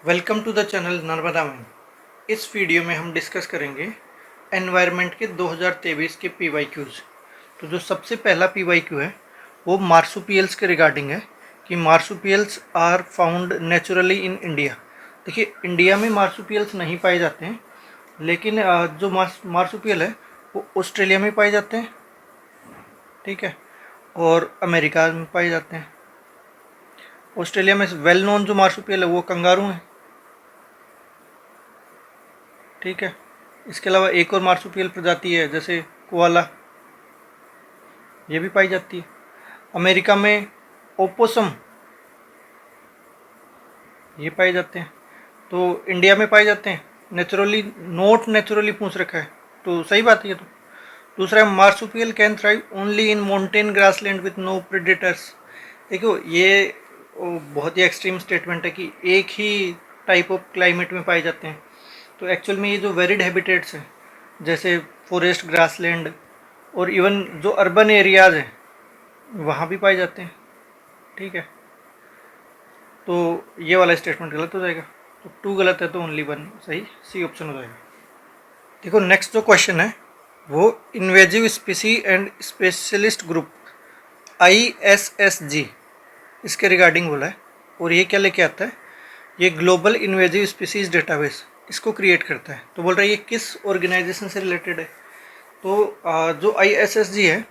Welcome to the channel Narmada man. इस video में हम डिस्कस करेंगे एनवायरनमेंट के 2023 के पीवाईक्यूज। तो जो सबसे पहला पीवाईक्यू है वो मार्सुपियल्स के रिगार्डिंग है कि marsupials are found naturally in India. देखिए, इंडिया में मार्सुपियल्स नहीं पाए जाते हैं, लेकिन जो मार्सुपियल है वो ऑस्ट्रेलिया में पाए जाते हैं, ठीक है, और अमेरिका में पाए जाते हैं। ऑस्ट्रेलिया में वेल नोन जो मार्सुपियल है वो कंगारू है, ठीक है। इसके अलावा एक और मार्सुपियल प्रजाति है जैसे कोआला, ये भी पाई जाती है। अमेरिका में ओपोसम, ये पाए जाते हैं। तो इंडिया में पाए जाते हैं नेचुरली, नॉट नेचुरली पूछ रखा है, तो सही बात है ये तो। दूसरा है marsupial can thrive only in mountain grassland with no predators. देखो, ये बहुत ही एक्सट्रीम स्टेटमेंट है कि एक ही टाइप ऑफ क्लाइमेट में पाए जाते हैं। तो एक्चुअल में ये जो वेरिड हैबिटेट्स हैं जैसे फॉरेस्ट, ग्रासलैंड और इवन जो अर्बन एरियाज़ हैं वहाँ भी पाए जाते हैं, ठीक है। तो ये वाला स्टेटमेंट गलत हो जाएगा, तो 2 गलत है तो ओनली 1 सही, सी ऑप्शन हो जाएगा। देखो, नेक्स्ट जो क्वेश्चन है वो invasive स्पीसी and specialist group ISSG, इसके रिगार्डिंग बोला है। और ये क्या लेके आता है, ये ग्लोबल इन्वेजिव स्पीसीज डेटाबेस इसको क्रिएट करता है। तो बोल रहा है ये किस ऑर्गेनाइजेशन से रिलेटेड है। तो जो ISSG है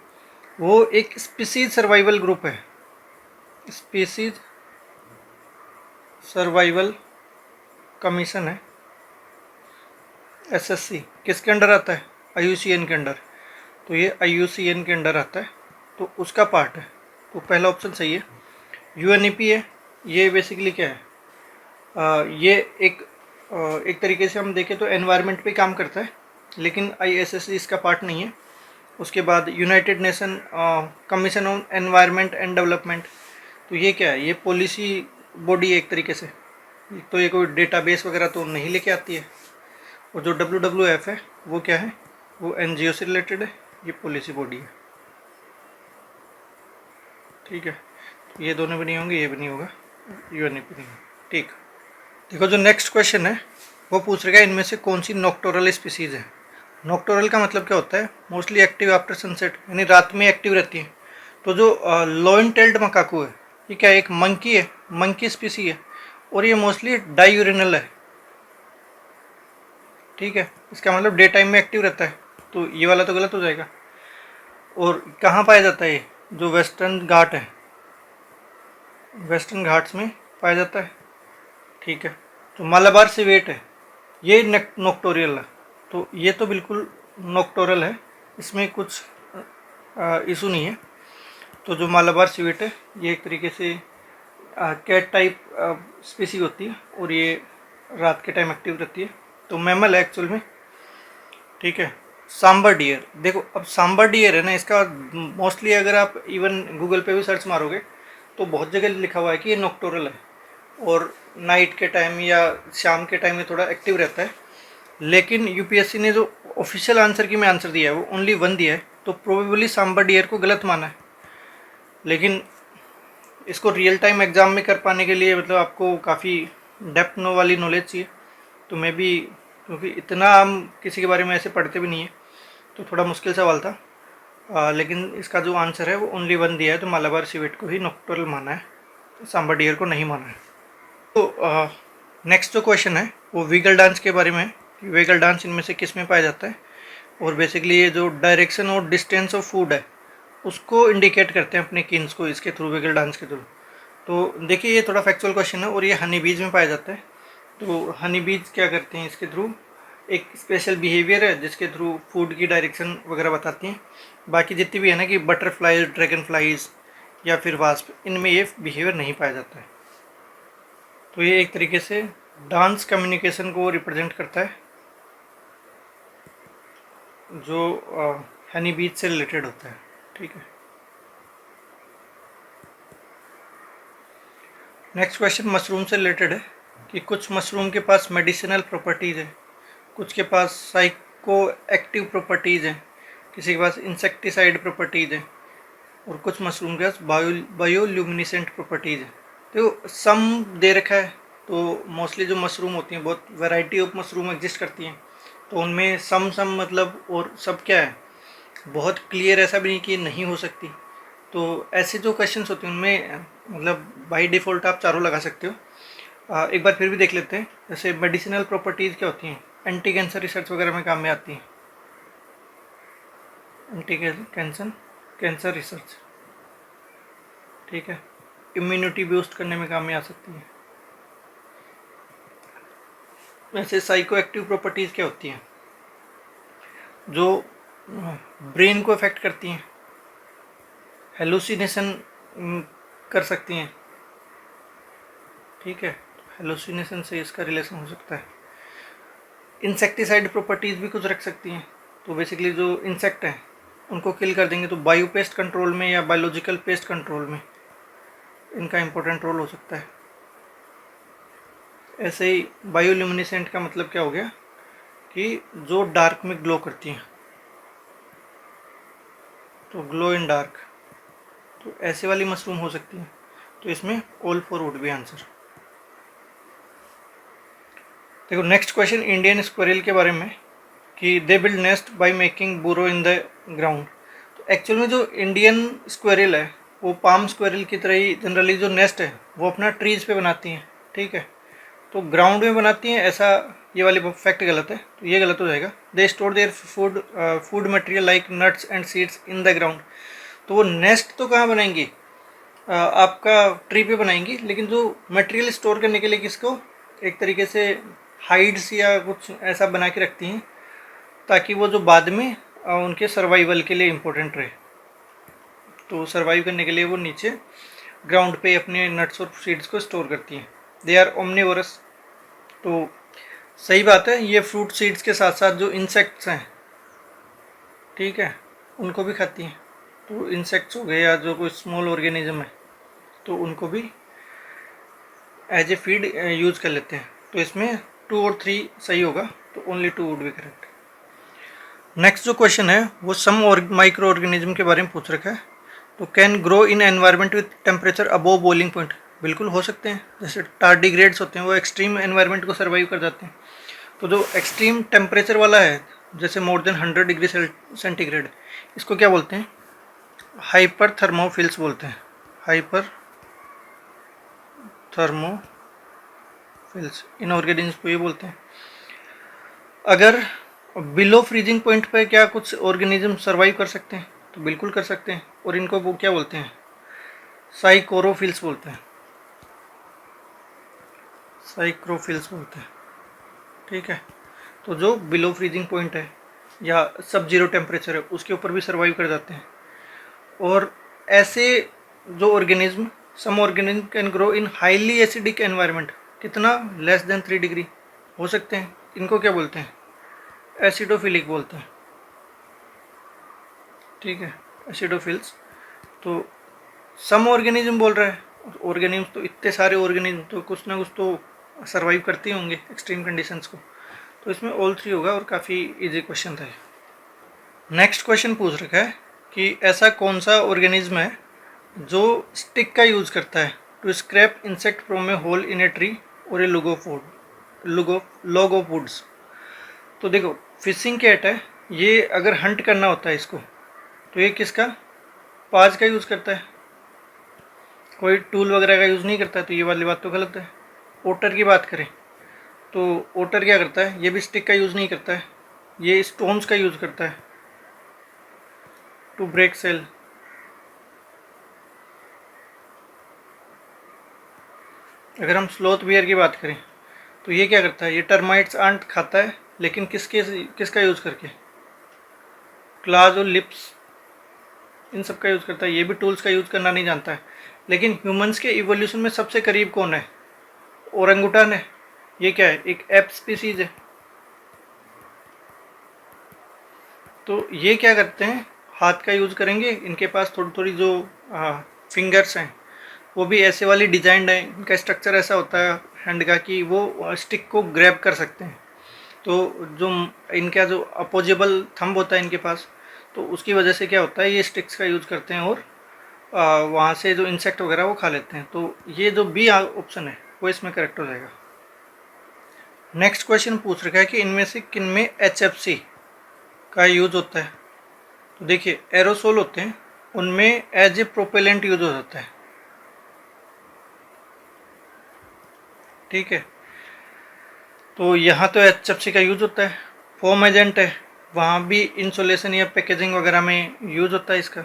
वो एक स्पीसीज सर्वाइवल ग्रुप है, स्पीसीज सर्वाइवल कमीशन है, SSC। किसके अंडर आता है, IUCN के अंडर। तो ये IUCN के अंडर आता है, तो उसका पार्ट है। तो पहला ऑप्शन सही है। UNEP है, ये बेसिकली क्या है, ये एक तरीके से हम देखें तो एनवायरनमेंट पे काम करता है, लेकिन ISSG इसका पार्ट नहीं है। उसके बाद United nation commission on environment and development, तो ये क्या है, ये पॉलिसी बॉडी है एक तरीके से। तो ये कोई डेटाबेस वगैरह तो नहीं लेके आती है। और जो WWF है वो क्या है, वो NGO से रिलेटेड है, ये पॉलिसी बॉडी है, ठीक है। तो ये दोनों भी नहीं होंगे, ये भी नहीं होगा, UNEP नहीं होगा, ठीक। देखो, जो नेक्स्ट क्वेश्चन है वो पूछ रहेगा इनमें से कौन सी नॉक्टोरल स्पीसीज है। नॉक्टोरल का मतलब क्या होता है, मोस्टली एक्टिव आफ्टर सनसेट, यानी रात में एक्टिव रहती है। तो जो लोइन टेल्ड मकाकू है, ये क्या एक मंकी है, मंकी स्पीसी है, और ये मोस्टली डायूरिनल है, ठीक है। इसका मतलब डे टाइम में एक्टिव रहता है, तो ये वाला तो गलत हो जाएगा। और कहाँ पाया जाता है ये, जो वेस्टर्न घाट है, वेस्टर्न घाट्स में पाया जाता है, ठीक है। तो मालाबार सिवेट है, ये नॉक्टोरियल है, तो ये तो बिल्कुल नॉक्टोरल है, इसमें कुछ इशू नहीं है। तो जो मालाबार सिवेट है ये एक तरीके से कैट टाइप स्पीसी होती है, और ये रात के टाइम एक्टिव रहती है, तो मैमल है एक्चुअल में, ठीक है। सांबर डियर, देखो अब सांबर डियर है ना, इसका मोस्टली अगर आप इवन गूगल पे भी सर्च मारोगे तो बहुत जगह लिखा हुआ है कि ये नॉक्टोरल है, और नाइट के टाइम या शाम के टाइम में थोड़ा एक्टिव रहता है। लेकिन UPSC ने जो ऑफिशियल आंसर की में आंसर दिया है वो ओनली 1 दिया है, तो प्रोबेबली सांबर डियर को गलत माना है। लेकिन इसको रियल टाइम एग्ज़ाम में कर पाने के लिए मतलब आपको काफ़ी डेप्थ वाली नॉलेज चाहिए। तो मैं भी, क्योंकि इतना हम किसी के बारे में ऐसे पढ़ते भी नहीं है, तो थोड़ा मुश्किल सवाल था। लेकिन इसका जो आंसर है वो ओनली 1 दिया है, तो मालाबार सिवेट को ही नॉक्टोरल माना है, तो सांबर डियर को नहीं माना है। तो नेक्स्ट जो क्वेश्चन है वो वीगल डांस के बारे में है कि वीगल डांस इनमें से किस में पाया जाता है। और बेसिकली ये जो डायरेक्शन और डिस्टेंस ऑफ फूड है उसको इंडिकेट करते हैं अपने किन्स को इसके थ्रू, वीगल डांस के थ्रू। तो देखिए, ये थोड़ा फैक्चुअल क्वेश्चन है, और ये हनी बीज में पाया जाता है। तो हनी बीज क्या करते हैं, इसके थ्रू एक स्पेशल बिहेवियर है जिसके थ्रू फूड की डायरेक्शन वगैरह बताती हैं। बाकी जितनी भी है ना कि बटरफ्लाइज, ड्रैगन फ्लाइज या फिर वास्प, इनमें ये बिहेवियर नहीं पाया जाता है। तो ये एक तरीके से डांस कम्युनिकेशन को रिप्रेजेंट करता है, जो हनी बीज से रिलेटेड होता है, ठीक है। नेक्स्ट क्वेश्चन मशरूम से रिलेटेड है कि कुछ मशरूम के पास मेडिसिनल प्रॉपर्टीज़ है, कुछ के पास साइको एक्टिव प्रॉपर्टीज़ हैं, किसी के पास इंसेक्टिसाइड प्रॉपर्टीज़ हैं, और कुछ मशरूम के पास बायोल्यूमिनेसेंट प्रॉपर्टीज़ है। तो सम दे रखा है तो मोस्टली जो मशरूम होती हैं, बहुत वैरायटी ऑफ मशरूम एग्जिस्ट करती हैं, तो उनमें सम मतलब और सब क्या है, बहुत क्लियर ऐसा भी नहीं कि नहीं हो सकती। तो ऐसे जो क्वेश्चंस होते हैं उनमें मतलब बाय डिफ़ॉल्ट आप चारों लगा सकते हो। एक बार फिर भी देख लेते हैं। जैसे मेडिसिनल प्रॉपर्टीज़ क्या होती हैं, एंटी कैंसर रिसर्च वगैरह में काम में आती हैं। एंटी कैंसर रिसर्च, ठीक है, इम्यूनिटी बूस्ट करने में काम में आ सकती है। वैसे साइको एक्टिव प्रॉपर्टीज़ क्या होती हैं, जो ब्रेन को अफेक्ट करती हैं, हेलुसिनेशन कर सकती हैं, ठीक है, हेलुसिनेशन से इसका रिलेशन हो सकता है। इंसेक्टिसाइड प्रॉपर्टीज़ भी कुछ रख सकती हैं, तो बेसिकली जो इंसेक्ट हैं उनको किल कर देंगे, तो बायो पेस्ट कंट्रोल में या बायोलॉजिकल पेस्ट कंट्रोल में इनका इम्पोर्टेंट रोल हो सकता है। ऐसे ही बायोल्यूमिनेसेंट का मतलब क्या हो गया कि जो डार्क में ग्लो करती हैं, तो ग्लो इन डार्क, तो ऐसे वाली मशरूम हो सकती है। तो इसमें all four would be answer. देखो नेक्स्ट क्वेश्चन इंडियन स्क्वेरल के बारे में, कि they build nest by making बुरो इन द ग्राउंड। तो एक्चुअल में जो इंडियन स्क्वेरल है वो पाम स्क्वेरल की तरह ही जनरली जो नेस्ट है वो अपना ट्रीज पे बनाती हैं, ठीक है, तो ग्राउंड में बनाती हैं ऐसा ये वाली फैक्ट गलत है, तो ये गलत हो जाएगा। They store their food material like nuts and seeds in the ground. तो वो नेस्ट तो कहाँ बनाएंगी, आपका ट्री पे बनाएंगी, लेकिन जो मटेरियल स्टोर करने के लिए किसको एक तरीके से हाइड्स या कुछ ऐसा बना के रखती हैं, ताकि वो जो बाद में उनके सर्वाइवल के लिए इम्पोर्टेंट रहे। तो सर्वाइव करने के लिए वो नीचे ग्राउंड पे अपने नट्स और सीड्स को स्टोर करती हैं। दे आर ओमनिवोरस, तो सही बात है, ये फ्रूट सीड्स के साथ साथ जो इंसेक्ट्स हैं, ठीक है, उनको भी खाती हैं। तो इंसेक्ट्स हो गए या जो कोई स्मॉल ऑर्गेनिज्म है तो उनको भी एज ए फीड यूज़ कर लेते हैं। तो इसमें 2 और 3 सही होगा, तो only 2 would be correct. Next जो क्वेश्चन है वो सम और माइक्रो ऑर्गेनिज्म के बारे में पूछ रखा है। तो can grow in environment with temperature above boiling point, बिल्कुल हो सकते हैं। जैसे टार्डिग्रेड्स होते हैं वो एक्सट्रीम एनवायरनमेंट को सर्वाइव कर जाते हैं। तो जो एक्सट्रीम टेम्परेचर वाला है, जैसे मोर देन 100 डिग्री सेंटीग्रेड, इसको क्या बोलते हैं, हाइपर थर्मोफिल्स बोलते हैं। हाइपर थर्मोफिल्स इन ऑर्गेनिज्म को ये बोलते हैं। अगर बिलो फ्रीजिंग पॉइंट पे क्या कुछ ऑर्गेनिज्म सर्वाइव कर सकते हैं, तो बिल्कुल कर सकते हैं, और इनको वो क्या बोलते हैं, साइकोरोफिल्स बोलते हैं। साइक्रोफिल्स बोलते हैं, ठीक है। तो जो बिलो फ्रीजिंग पॉइंट है या सब जीरो टेम्परेचर है उसके ऊपर भी सर्वाइव कर जाते हैं। और ऐसे जो organism, some organism can grow in highly acidic environment, कितना, लेस देन 3 डिग्री हो सकते हैं। इनको क्या बोलते हैं, एसिडोफिलिक बोलते हैं, ठीक है, एसिडोफिल्स। तो सम ऑर्गेनिज्म बोल रहा है, ऑर्गेनिज्म तो इतने सारे ऑर्गेनिज्म तो कुछ ना कुछ तो सर्वाइव करते होंगे एक्सट्रीम कंडीशंस को, तो इसमें ऑल 3 होगा और काफ़ी इजी क्वेश्चन था। नेक्स्ट क्वेश्चन पूछ रखा है कि ऐसा कौन सा ऑर्गेनिज्म है जो स्टिक का यूज़ करता है to scrap insect from a hole in a tree और ए लॉग ऑफ वुड्स। तो देखो फिशिंग कैट है, ये अगर हंट करना होता है इसको, तो ये किसका, पाज का यूज़ करता है, कोई टूल वगैरह का यूज़ नहीं करता, तो ये वाली बात तो गलत है। ओटर की बात करें तो ओटर क्या करता है, ये भी स्टिक का यूज़ नहीं करता है, ये स्टोन्स का यूज़ करता है टू ब्रेक सेल। अगर हम स्लोथ बियर की बात करें तो ये क्या करता है, ये टर्माइट्स आंट खाता है, लेकिन किसका यूज़ करके, क्लाज और लिप्स, इन सब का यूज़ करता है। ये भी टूल्स का यूज़ करना नहीं जानता है। लेकिन ह्यूमंस के इवोल्यूशन में सबसे करीब कौन है, ओरंगुटान है। ये क्या है, एक एप स्पीसीज है। तो ये क्या करते हैं, हाथ का यूज़ करेंगे, इनके पास थोड़ी थोड़ी जो फिंगर्स हैं वो भी ऐसे वाली डिजाइंड है, इनका स्ट्रक्चर ऐसा होता है हैंड का कि वो स्टिक को ग्रैब कर सकते हैं। तो जो इनका जो अपोजेबल थंब होता है इनके पास, तो उसकी वजह से क्या होता है, ये स्टिक्स का यूज़ करते हैं और वहाँ से जो इंसेक्ट वगैरह वो खा लेते हैं। तो ये जो बी ऑप्शन है वो इसमें करेक्ट हो जाएगा। नेक्स्ट क्वेश्चन पूछ रखा है कि इनमें से किन में HFC का यूज होता है। तो देखिए एरोसोल होते हैं, उनमें एज ए प्रोपेलेंट यूज हो जाता है, ठीक है। तो यहाँ तो HFC का यूज होता है। फोम एजेंट है, वहाँ भी इंसुलेशन या पैकेजिंग वगैरह में यूज होता है इसका।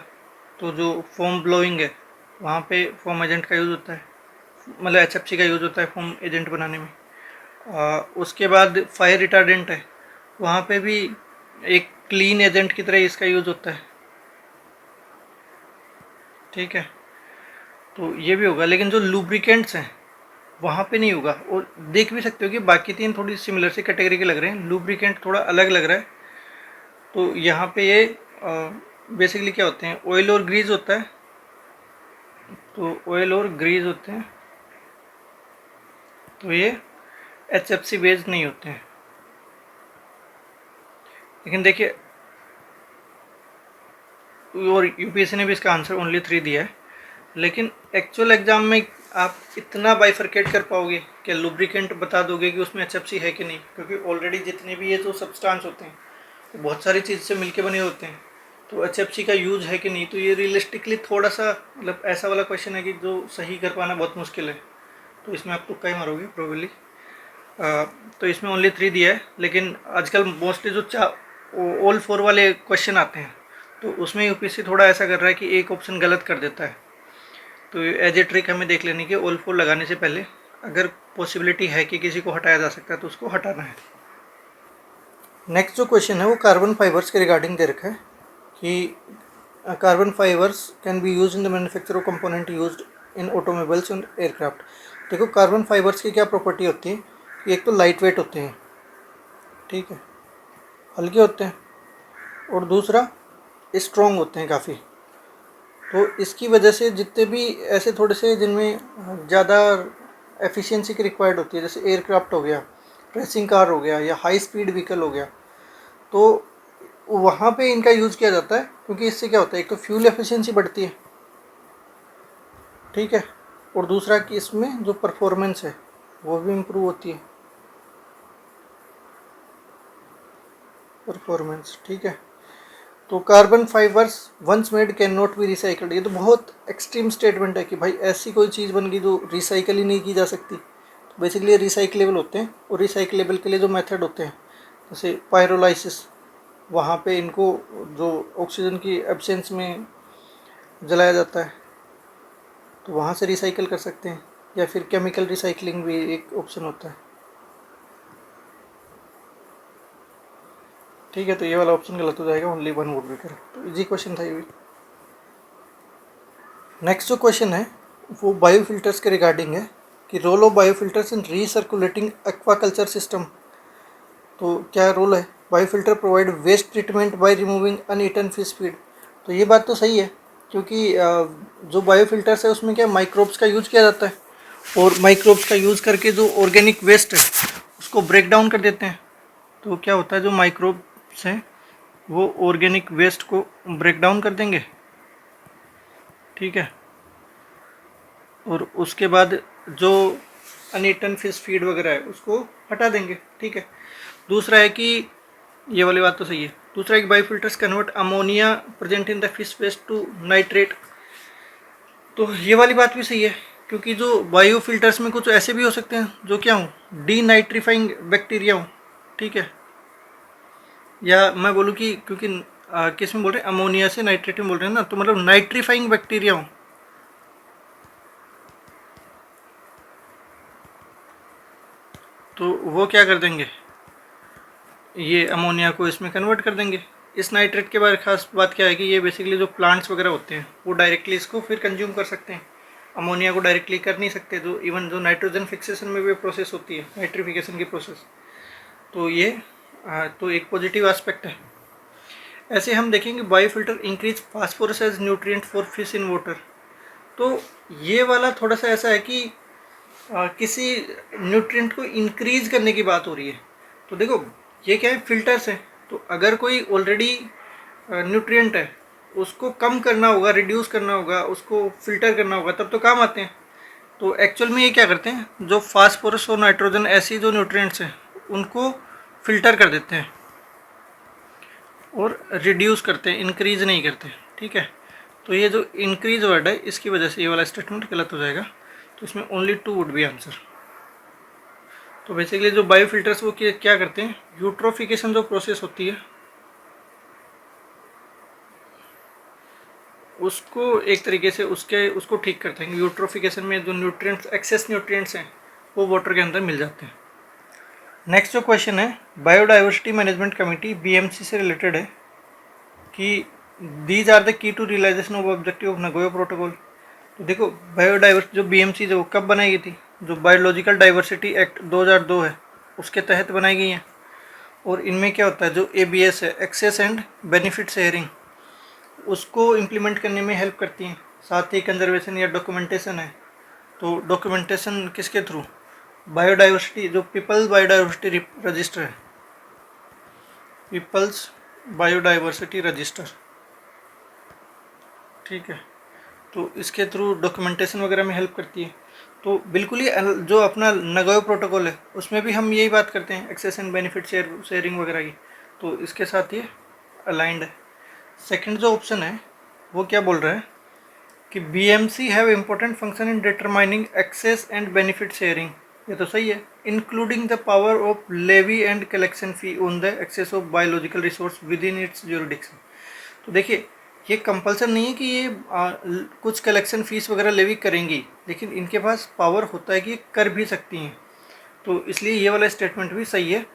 तो जो फोम ब्लोइंग है वहाँ पे फोम एजेंट का यूज होता है, मतलब HFC का यूज होता है फोम एजेंट बनाने में। उसके बाद फायर रिटार्डेंट है, वहाँ पे भी एक क्लीन एजेंट की तरह इसका यूज होता है, ठीक है। तो ये भी होगा, लेकिन जो लुब्रिकेंट्स हैं वहाँ पे नहीं होगा। और देख भी सकते हो कि बाकी तीन थोड़ी सिमिलर सी कैटेगरी के लग रहे हैं, लुब्रिकेंट थोड़ा अलग लग रहा है। तो यहाँ पे ये बेसिकली क्या होते हैं, ऑयल और ग्रीज होता है। तो ऑयल और ग्रीज होते हैं, तो ये HFC बेस्ड नहीं होते हैं। लेकिन देखिए, और यूपीएससी ने भी इसका आंसर ओनली 3 दिया है, लेकिन एक्चुअल एग्जाम में आप इतना बाइफरकेट कर पाओगे कि लुब्रिकेंट बता दोगे कि उसमें HFC है कि नहीं, क्योंकि ऑलरेडी जितने भी ये जो सब्सटेंस होते हैं तो बहुत सारी चीज़ से मिलके बने होते हैं। तो HFC का यूज है कि नहीं, तो ये रियलिस्टिकली थोड़ा सा मतलब ऐसा वाला क्वेश्चन है कि जो सही कर पाना बहुत मुश्किल है। तो इसमें आप तुक्का ही मारोगे प्रोबेबली। तो इसमें ओनली 3 दिया है, लेकिन आजकल मोस्टली जो ऑल 4 वाले क्वेश्चन आते हैं तो उसमें यूपीएससी थोड़ा ऐसा कर रहा है कि एक ऑप्शन गलत कर देता है। तो एज ए ट्रिक हमें देख लेनी कि ऑल 4 लगाने से पहले अगर पॉसिबिलिटी है कि किसी को हटाया जा सकता है तो उसको हटाना है। नेक्स्ट जो क्वेश्चन है वो कार्बन फाइबर्स के रिगार्डिंग दे रखा है कि carbon fibres can be use in the manufacture of component used in automobiles and aircraft. देखो कार्बन फाइबर्स की क्या प्रॉपर्टी होती है कि एक तो लाइट वेट होते हैं, ठीक है, हल्के होते हैं, और दूसरा स्ट्रॉन्ग होते हैं काफ़ी। तो इसकी वजह से जितने भी ऐसे थोड़े से जिनमें ज़्यादा एफिशिएंसी की रिक्वायर्ड होती है, जैसे एयरक्राफ्ट हो गया, रेसिंग कार हो गया, या हाई स्पीड व्हीकल हो गया, तो वहाँ पे इनका यूज़ किया जाता है। क्योंकि इससे क्या होता है, एक तो फ्यूल एफिशिएंसी बढ़ती है, ठीक है, और दूसरा कि इसमें जो परफॉर्मेंस है वो भी इम्प्रूव होती है, परफॉर्मेंस, ठीक है। तो carbon fibres once made can not be recycled, ये तो बहुत एक्सट्रीम स्टेटमेंट है कि भाई ऐसी कोई चीज़ बन गई जो रिसाइकल ही नहीं की जा सकती। तो बेसिकली रिसाइकलेबल होते हैं, और रिसाइकलेबल के लिए जो मेथड होते हैं जैसे पायरोलाइसिस, वहाँ पे इनको जो ऑक्सीजन की एब्सेंस में जलाया जाता है तो वहाँ से रिसाइकल कर सकते हैं, या फिर केमिकल रिसाइकलिंग भी एक ऑप्शन होता है, ठीक है। तो ये वाला ऑप्शन गलत हो जाएगा, ओनली 1 वुड बी करेक्ट। तो इजी क्वेश्चन था ये भी। नेक्स्ट जो क्वेश्चन है वो बायोफिल्टर्स के रिगार्डिंग है कि role of biofilters in recirculating aquaculture system. तो क्या रोल है, biofilter provide waste treatment by removing uneaten fish feed. तो ये बात तो सही है, क्योंकि जो बायोफिल्टर्स है उसमें क्या माइक्रोब्स का यूज किया जाता है, और माइक्रोब्स का यूज़ करके जो ऑर्गेनिक वेस्ट है उसको ब्रेक डाउन कर देते हैं। तो क्या होता है, जो माइक्रोब्स हैं वो ऑर्गेनिक वेस्ट को ब्रेक डाउन कर देंगे, ठीक है, और उसके बाद जो अनईटन फिश फीड वगैरह है उसको हटा देंगे, ठीक है। दूसरा है कि ये वाली बात तो सही है। दूसरा एक biofilters convert ammonia present in the fish waste to nitrate. तो ये वाली बात भी सही है, क्योंकि जो बायोफिल्टर्स में कुछ ऐसे भी हो सकते हैं जो क्या हो, डीनाइट्रीफाइंग बैक्टीरिया हो, ठीक है, या मैं बोलूँ कि क्योंकि किस में बोल रहे हैं, अमोनिया से नाइट्रेट में बोल रहे हैं ना, तो मतलब नाइट्रीफाइंग बैक्टीरिया हो, तो वो क्या कर देंगे, ये अमोनिया को इसमें कन्वर्ट कर देंगे। इस नाइट्रेट के बारे खास बात क्या है कि ये बेसिकली जो प्लांट्स वगैरह होते हैं वो डायरेक्टली इसको फिर कंज्यूम कर सकते हैं, अमोनिया को डायरेक्टली कर नहीं सकते। जो इवन जो नाइट्रोजन फिक्सेशन में भी प्रोसेस होती है, नाइट्रिफिकेशन की प्रोसेस, तो ये तो एक पॉजिटिव एस्पेक्ट है। ऐसे हम देखेंगे biofilter increase phosphorus as nutrient for fish in water. तो ये वाला थोड़ा सा ऐसा है कि किसी न्यूट्रिएंट को इंक्रीज करने की बात हो रही है। तो देखो ये क्या है, फिल्टर्स हैं, तो अगर कोई ऑलरेडी न्यूट्रिएंट है उसको कम करना होगा, रिड्यूस करना होगा, उसको फिल्टर करना होगा, तब तो काम आते हैं। तो एक्चुअल में ये क्या करते हैं, जो फास्फोरस और नाइट्रोजन ऐसी जो न्यूट्रिएंट्स हैं उनको फिल्टर कर देते हैं और रिड्यूस करते हैं, इंक्रीज नहीं करते। ठीक है, तो ये जो इंक्रीज वर्ड है इसकी वजह से ये वाला स्टेटमेंट गलत हो जाएगा। तो इसमें ओनली 2 वुड बी आंसर। तो बेसिकली जो बायोफिल्टर्स वो क्या करते हैं, यूट्रोफिकेशन जो प्रोसेस होती है उसको एक तरीके से उसको ठीक करते हैं। यूट्रोफिकेशन में जो न्यूट्रिएंट्स, एक्सेस न्यूट्रिएंट्स हैं वो वाटर के अंदर मिल जाते हैं। नेक्स्ट जो क्वेश्चन है बायोडाइवर्सिटी मैनेजमेंट कमेटी बीएमसी से रिलेटेड है कि these are the key to realisation of objective of Nagoya protocol. तो देखो बायोडाइवर्सिटी जो बीएमसी जो कब बनाई गई थी, जो बायोलॉजिकल डाइवर्सिटी एक्ट 2002 है उसके तहत बनाई गई हैं। और इनमें क्या होता है, जो एबीएस है, एक्सेस एंड बेनिफिट शेयरिंग, उसको इम्प्लीमेंट करने में हेल्प करती हैं। साथ ही कंजर्वेशन या डॉक्यूमेंटेशन है, तो डॉक्यूमेंटेशन किसके थ्रू, बायोडाइवर्सिटी जो पीपल्स बायोडाइवर्सिटी रजिस्टर है, पीपल्स बायोडाइवर्सिटी रजिस्टर। ठीक है, तो इसके थ्रू डॉक्यूमेंटेशन वगैरह में हेल्प करती है। तो बिल्कुल ही जो अपना नगोया प्रोटोकॉल है उसमें भी हम यही बात करते हैं, एक्सेस एंड बेनिफिट शेयरिंग वगैरह की, तो इसके साथ ये अलाइंड है। सेकंड जो ऑप्शन है वो क्या बोल रहा है कि BMC have important function in determining access and benefit sharing. ये तो सही है, including the power of levy and collection fee on the access of biological resource with in its jurisdiction. तो देखिए ये कंपल्सन नहीं है कि ये कुछ कलेक्शन फीस वगैरह लेवी करेंगी, लेकिन इनके पास पावर होता है कि कर भी सकती हैं। तो इसलिए ये वाला स्टेटमेंट भी सही है।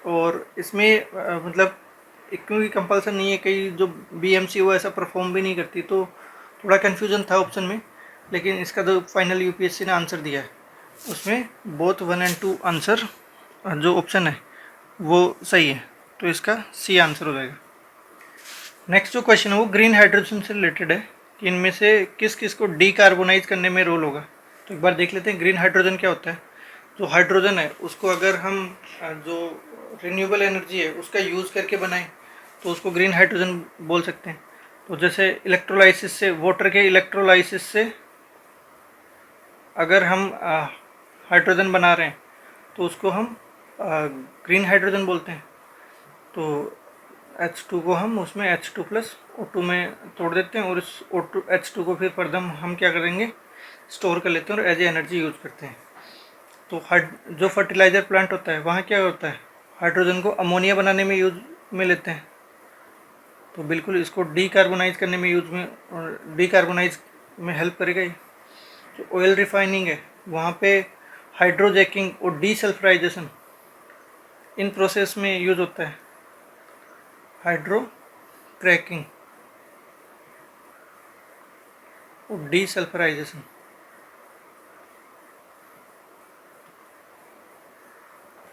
और इसमें मतलब क्योंकि कंपल्सन नहीं है, कई जो बीएमसी वो ऐसा परफॉर्म भी नहीं करती, तो थोड़ा कन्फ्यूजन था ऑप्शन में। लेकिन इसका जो फाइनल यूपीएससी ने आंसर दिया है उसमें बोथ 1 और 2 आंसर जो ऑप्शन है वो सही है, तो इसका सी आंसर हो जाएगा। नेक्स्ट जो क्वेश्चन है वो ग्रीन हाइड्रोजन से रिलेटेड है कि इनमें से किस किस को डीकार्बोनाइज करने में रोल होगा। तो एक बार देख लेते हैं ग्रीन हाइड्रोजन क्या होता है। जो हाइड्रोजन है उसको अगर हम जो रिन्यूएबल एनर्जी है उसका यूज़ करके बनाएं तो उसको ग्रीन हाइड्रोजन बोल सकते हैं। तो जैसे इलेक्ट्रोलाइसिस से, वाटर के इलेक्ट्रोलाइसिस से अगर हम हाइड्रोजन बना रहे हैं तो उसको हम ग्रीन हाइड्रोजन बोलते हैं। तो H2 को हम उसमें H2 प्लस O2 में तोड़ देते हैं और इस O2 H2 को फिर फर्दर हम क्या करेंगे, स्टोर कर लेते हैं और एज ए एनर्जी यूज़ करते हैं। तो जो फर्टिलाइज़र प्लांट होता है वहाँ क्या होता है, हाइड्रोजन को अमोनिया बनाने में यूज में लेते हैं। तो बिल्कुल इसको डीकार्बोनाइज करने में यूज में और डीकार्बोनाइज में हेल्प करेगा ही। जो ऑयल रिफाइनिंग है वहाँ पे हाइड्रोजैकिंग और डीसल्फराइजेशन इन प्रोसेस में यूज होता है, हाइड्रो क्रैकिंग और डीसल्फराइजेशन।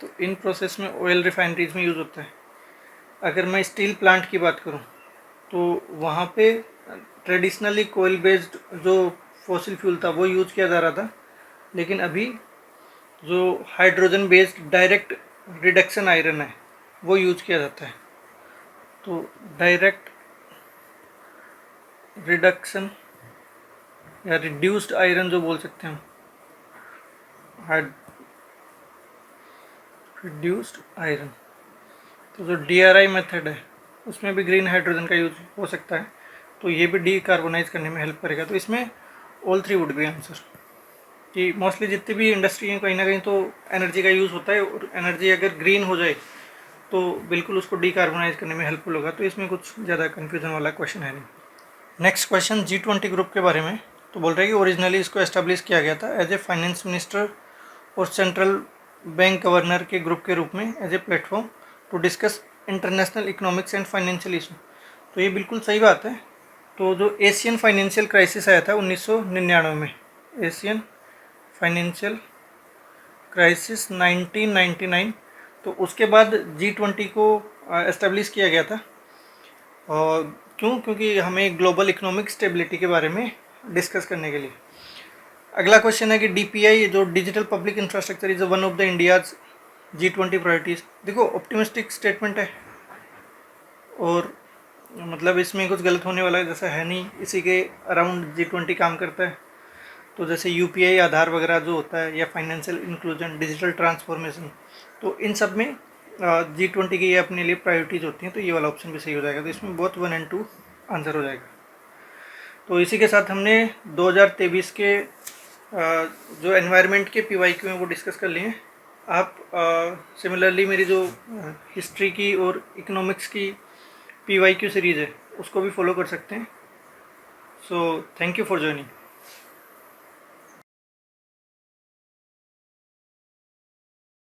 तो इन प्रोसेस में ऑयल रिफाइनरीज में यूज़ होता है। अगर मैं स्टील प्लांट की बात करूं तो वहाँ पे ट्रेडिशनली कोयल बेस्ड जो फॉसिल फ्यूल था वो यूज़ किया जा रहा था, लेकिन अभी जो hydrogen based direct reduction iron है वो यूज़ किया जाता है। तो डायरेक्ट रिडक्शन या रिड्यूस्ड आयरन जो बोल सकते हैं हम, रिड्यूस्ड आयरन। तो जो DRI मेथड है उसमें भी ग्रीन हाइड्रोजन का यूज हो सकता है, तो ये भी डीकार्बोनाइज करने में हेल्प करेगा। तो इसमें ऑल 3 वुड बी आंसर, कि मोस्टली जितनी भी इंडस्ट्री हैं कहीं ना कहीं तो एनर्जी का यूज़ होता है, और एनर्जी अगर ग्रीन हो जाए तो बिल्कुल उसको डीकार्बोनाइज करने में हेल्पफुल होगा। तो इसमें कुछ ज़्यादा कन्फ्यूजन वाला क्वेश्चन है नहीं। नेक्स्ट क्वेश्चन G20 ग्रुप के बारे में। तो बोल रहे हैं कि ओरिजिनली इसको एस्टेब्लिश किया गया था एज ए फाइनेंस मिनिस्टर और सेंट्रल बैंक गवर्नर के ग्रुप के रूप में, as a platform to discuss international economics and financial issue. तो ये बिल्कुल सही बात है। तो जो एशियन फाइनेंशियल क्राइसिस आया था 1999 में, एशियन फाइनेंशियल क्राइसिस 1999, तो उसके बाद G20 को एस्टेब्लिश किया गया था। और क्योंकि हमें ग्लोबल इकोनॉमिक स्टेबिलिटी के बारे में डिस्कस करने के लिए। अगला क्वेश्चन है कि DPI जो digital public infrastructure is one of the India's G20 priorities. देखो ऑप्टिमिस्टिक स्टेटमेंट है और मतलब इसमें कुछ गलत होने वाला जैसा है नहीं, इसी के अराउंड G20 काम करता है। तो जैसे यूपीआई, आधार वगैरह जो होता है, या फाइनेंशियल इंक्लूजन, डिजिटल ट्रांसफॉर्मेशन, तो इन सब में G20 की ये अपने लिए प्रायोरिटीज़ होती हैं, तो ये वाला ऑप्शन भी सही हो जाएगा। तो इसमें बोथ 1 और 2 आंसर हो जाएगा। तो इसी के साथ हमने 2023 के जो एनवायरनमेंट के PYQ हैं वो डिस्कस कर लिए हैं। आप सिमिलरली मेरी जो हिस्ट्री की और इकोनॉमिक्स की PYQ सीरीज़ है उसको भी फॉलो कर सकते हैं। So thank you for joining.